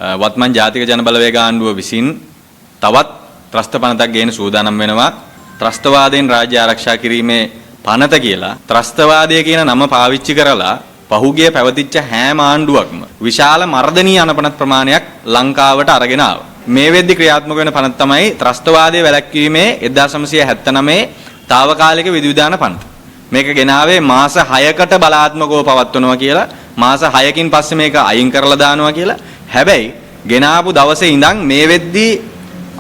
වත්මන් ජාතික ජන බලවේග ආණ්ඩුව විසින් තවත් ත්‍රස්ත පනතක් ගේන සූදානම් වෙනවා. ත්‍රස්තවාදයෙන් රාජ්‍ය ආරක්ෂා කිරීමේ පනත කියලා ත්‍රස්තවාදය කියන නම පාවිච්චි කරලා පහුගිය පැවතිච්ච හැම ආණ්ඩුවක්ම විශාල මර්ධනීය අනපනත් ප්‍රමාණයක් ලංකාවට අරගෙන ආවා. මේ වෙද්දි ක්‍රියාත්මක වෙන පනත තමයි ත්‍රස්තවාදයේ වැළැක්වීමේ 1979 තාවකාලික විධිවිධාන පනත. මේක ගෙනාවේ මාස 6කට බලාත්මකව පවත්වනවා කියලා, මාස 6කින් පස්සේ මේක අයින් කරලා දානවා කියලා. හැබැයි ගෙනාපු දවසේ ඉඳන් මේ වෙද්දි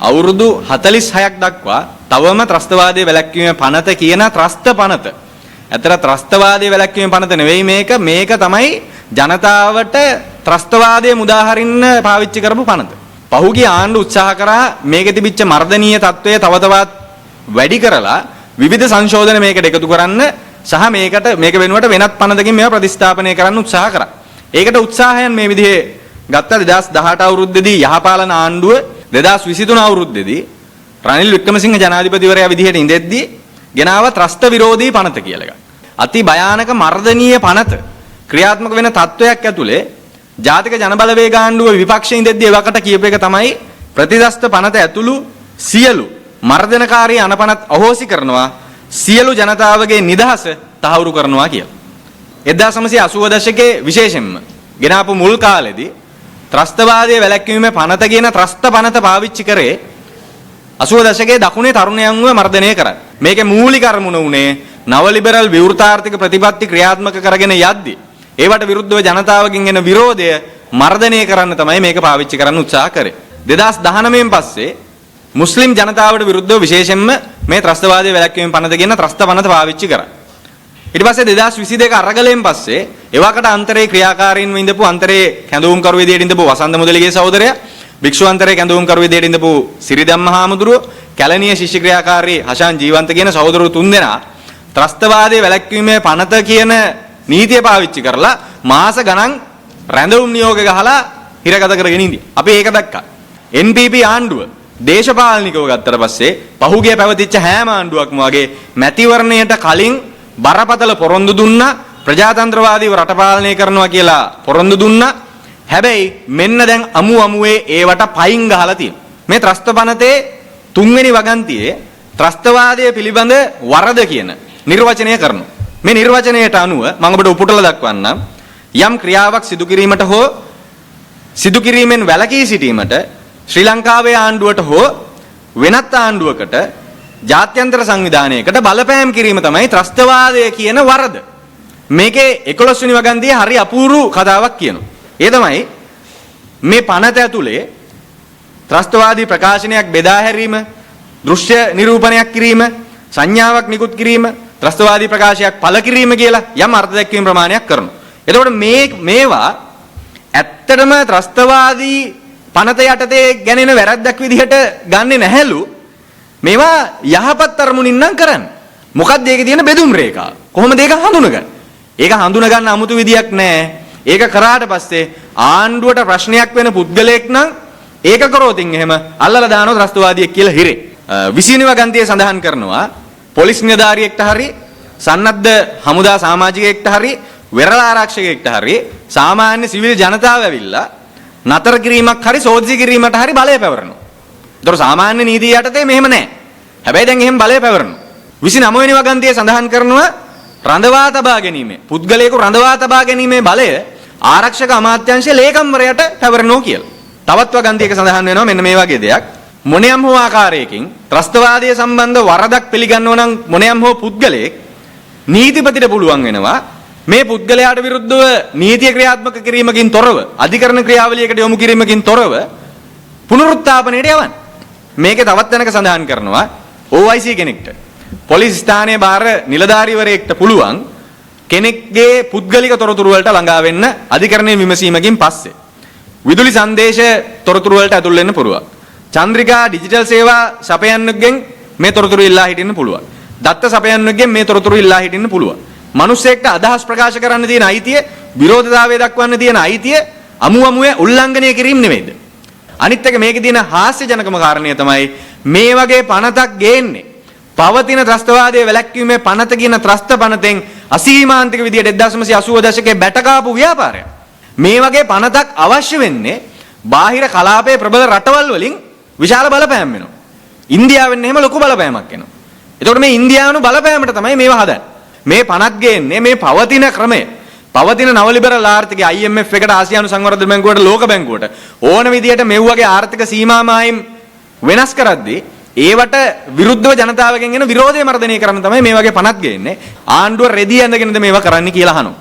අවුරුදු 46ක් දක්වා තවම ත්‍රස්තවාදයේ වැළැක්වීමේ පනත කියන ත්‍රස්ත පනත. ඇතර ත්‍රස්තවාදයේ වැළැක්වීමේ පනත නෙවෙයි මේක තමයි ජනතාවට ත්‍රස්තවාදයේ මුදාහරින්න පාවිච්චි කරපු පනත. පහුගිය ආණ්ඩු උත්සාහ කරා මේකේ තිබිච්ච මර්ධනීය තත්වය තව තවත් වැඩි කරලා විවිධ සංශෝධන මේකට එකතු කරන්න සහ මේක වෙනුවට වෙනත් පනතකින් මේවා ප්‍රතිස්ථාපනය කරන්න උත්සාහ කරා. ඒකට උත්සාහයන් මේ විදිහේ ගත්ත 2018 අවුරුද්දේදී යහපාලන ආණ්ඩුව 2023 අවුරුද්දේදී රනිල් වික්‍රමසිංහ ජනාධිපතිවරයා විදිහට ඉඳෙද්දී ගෙනාව ත්‍රස්ත විරෝධී පනත කියලා එකක්. අති භයානක මර්ධනීය පනත ක්‍රියාත්මක වෙන තත්වයක් ඇතුලේ ජාතික ජනබලවේග ආණ්ඩුව විපක්ෂයේ ඉඳෙද්දී ඒවකට කියපු එක තමයි ප්‍රතිදස්ත පනත ඇතුළු සියලු මර්ධනකාරී අනපනත් අහෝසි කරනවා, සියලු ජනතාවගේ නිදහස තහවුරු කරනවා කියලා. 1980 දශකයේ විශේෂයෙන්ම ගෙනාපු මුල් කාලෙදී ත්‍රස්තවාදයේ වැළැක්වීමේ පනත කියන ත්‍රස්ත පනත පාවිච්චි කරේ 80 දශකයේ දකුණේ තරුණයන්ව මර්ධනය කරන්න. මේකේ මූලික අරමුණ උනේ නව ලිබරල් විවෘතාර්ථික ප්‍රතිපත්ති ක්‍රියාත්මක කරගෙන යද්දී ඒවට විරුද්ධව ජනතාවගෙන් එන විරෝධය මර්ධනය කරන්න තමයි මේක පාවිච්චි කරන්න උත්සාහ කරේ. 2019න් පස්සේ මුස්ලිම් ජනතාවට විරුද්ධව විශේෂයෙන්ම මේ ත්‍රස්තවාදයේ වැළැක්වීමේ පනත කියන ත්‍රස්ත පනත පාවිච්චි කරා. ඊට පස්සේ 2022 අරගලයෙන් පස්සේ එවකට අන්තරේ ක්‍රියාකාරීන්ව ඉඳපු අන්තරේ කැඳවුම්කරු විදියට ඉඳපු වසන්ත මුදලිගේ සහෝදරයා, භික්ෂු අන්තරේ කැඳවුම්කරු විදියට ඉඳපු සිරිධම්ම හාමුදුරුව, කැලණිය ශිෂ්‍ය ක්‍රියාකාරී හෂාන් ජීවන්ත කියන සහෝදරවරු තුන්දෙනා ත්‍රස්තවාදයේ වැළැක්වීමේ පනත කියන නීතිය පාවිච්චි කරලා මාස ගණන් රැඳවුම් නියෝග ගහලා හිරගත කරගෙන ඉඳි. අපි ඒක දැක්කා. NPP ආණ්ඩුව දේශපාලනිකව ගත්තට පස්සේ පහුගිය පැවතිච්ච හැම ආණ්ඩුවක්ම වගේ මැතිවරණයට කලින් බරපතල පොරොන්දු දුන්නා, ප්‍රජාතන්ත්‍රවාදීව රට පාලනය කරනවා කියලා පොරොන්දු දුන්නා. හැබැයි මෙන්න දැන් අමුවේ ඒවට පයින් ගහලා තියෙනවා. මේ ත්‍රස්ත පනතේ තුන්වෙනි වගන්තියේ ත්‍රස්තවාදය පිළිබඳ වරද කියන නිර්වචනය කරනවා. මේ නිර්වචනයට අනුව මම ඔබට උපුටලා දක්වන්නම්. යම් ක්‍රියාවක් සිදු කිරීමට හෝ සිදු කිරීමෙන් වැළකී සිටීමට ශ්‍රී ලංකාවේ ආණ්ඩුවට හෝ වෙනත් ආණ්ඩුවකට ජාත්‍යන්තර සංවිධානයකට බලපෑම් කිරීම තමයි ත්‍රස්තවාදය කියන වරද. මේකේ 11 වෙනි වගන්තියේ හරි අපූර්ව කතාවක් කියනවා. ඒ තමයි මේ පනත ඇතුලේ ත්‍රස්තවාදී ප්‍රකාශනයක් බෙදා හැරීම, දෘශ්‍ය නිරූපණයක් කිරීම, සංඥාවක් නිකුත් කිරීම, ත්‍රස්තවාදී ප්‍රකාශයක් පළ කිරීම කියලා යම් අර්ථ දැක්වීම ප්‍රමාණයක් කරනවා. එතකොට මේවා ඇත්තටම ත්‍රස්තවාදී පනත යටතේ ගැනෙන වැරද්දක් විදිහට ගන්නෙ නැහැලු. මේවා යහපත් අරමුණින් නම් කරන්නේ. මොකක්ද ඒකේ තියෙන බෙදුම් රේඛාව? කොහොමද ඒක හඳුනගන්නේ? ඒක හඳුනගන්න 아무තු විදියක් නැහැ. ඒක කරාට පස්සේ ආණ්ඩුවට ප්‍රශ්නයක් වෙන පුද්ගලයෙක් නම් ඒක කරෝතින් එහෙම අල්ලලා දානවා ත්‍රස්තවාදියෙක් කියලා හිරේ. 20 වෙනි ගන්තියේ සඳහන් කරනවා පොලිස් නිලධාරියෙක්ට හරි සන්නද්ධ හමුදා සමාජිකයෙක්ට හරි වෙරළ ආරක්ෂකයෙක්ට හරි සාමාන්‍ය සිවිල් ජනතාව ඇවිල්ලා නතර කිරීමක් හරි සෝදිසි කිරීමට හරි බලය පැවරනවා. ඒතර සාමාන්‍ය නීතිය යටතේ මෙහෙම නැහැ. හැබැයි දැන් එහෙම බලය පැවරනවා. 29 වෙනි වගන්තියේ සඳහන් කරනවා රඳවා තබා ගැනීම. පුද්ගලයෙකු රඳවා තබා ගැනීමේ බලය ආරක්ෂක අමාත්‍යාංශයේ ලේකම්වරයාට පැවරනවා කියලා. තවත් වගන්තියක සඳහන් වෙනවා මෙන්න මේ වගේ දෙයක්. මොනියම් හෝ ආකාරයකින් ත්‍රස්තවාදයේ සම්බන්ධ වරදක් පිළිගන්නව නම් මොනියම් හෝ පුද්ගලයෙක් නීතිපතිට පුළුවන් වෙනවා මේ පුද්ගලයාට විරුද්ධව නීතිය ක්‍රියාත්මක කිරීමකින් තොරව අධිකරණ ක්‍රියාවලියකට යොමු කිරීමකින් තොරව පුනරුත්ථාපනයට යවන්න. මේකේ තවත් තැනක සඳහන් කරනවා OIC කෙනෙක්ට පොලිස් ස්ථානයේ බාර නිලධාරීවරයෙක්ට පුළුවන් කෙනෙක්ගේ පුද්ගලික තොරතුරු වලට ළඟා වෙන්න අධිකරණයේ විමසීමකින් පස්සේ විදුලි සංදේශ තොරතුරු වලට ඇතුල් වෙන්න පුළුවන්. චන්ද්‍රිකා ඩිජිටල් සේවා සපයන්නෙක්ගෙන් මේ තොරතුරු ඉල්ලා හිටින්න පුළුවන්. දත්ත සපයන්නෙක්ගෙන් මේ තොරතුරු ඉල්ලා හිටින්න පුළුවන්. මිනිස්සෙක්ට අදහස් ප්‍රකාශ කරන්න තියෙන අයිතිය, විරෝධතාවය දක්වන්න තියෙන අයිතිය අමුවේ උල්ලංඝනය කිරීම නෙමෙයිද? අනිත් එක මේකේ තියෙන හාස්‍යජනකම කාරණය තමයි මේ වගේ පනතක් ගේන්නේ පවතින ත්‍රස්තවාදයේ වැළැක්වීමේ පනත කියන ත්‍රස්ත පනතෙන් අසීමාන්තික විදියට 1980 දශකයේ බැටකාපු ව්‍යාපාරයක්. මේ වගේ පනතක් අවශ්‍ය වෙන්නේ බාහිර කලාපයේ ප්‍රබල රටවල් වලින් විශාල බලපෑම් වෙනවා. ඉන්දියාවෙන් එහෙම ලොකු බලපෑමක් එනවා. එතකොට මේ ඉන්දියානු බලපෑමට තමයි මේවා හදන්නේ. මේ පනත් ගේන්නේ මේ පවතින ක්‍රමය. පවතින නව ලිබරල් ආර්ථිකය IMF එකට ආසියානු සංවර්ධන බැංකුවට ලෝක බැංකුවට ඕන විදියට මෙව්වගේ ආර්ථික සීමා මායිම් වෙනස් කරද්දී ඒවට විරුද්ධව ජනතාවගෙන් එන විරෝධය මර්ධනය කරන්න තමයි මේ වගේ පනත් ගේන්නේ. ආණ්ඩුව රෙදි ඇඳගෙනද මේවා කරන්න කියලා අහනවා.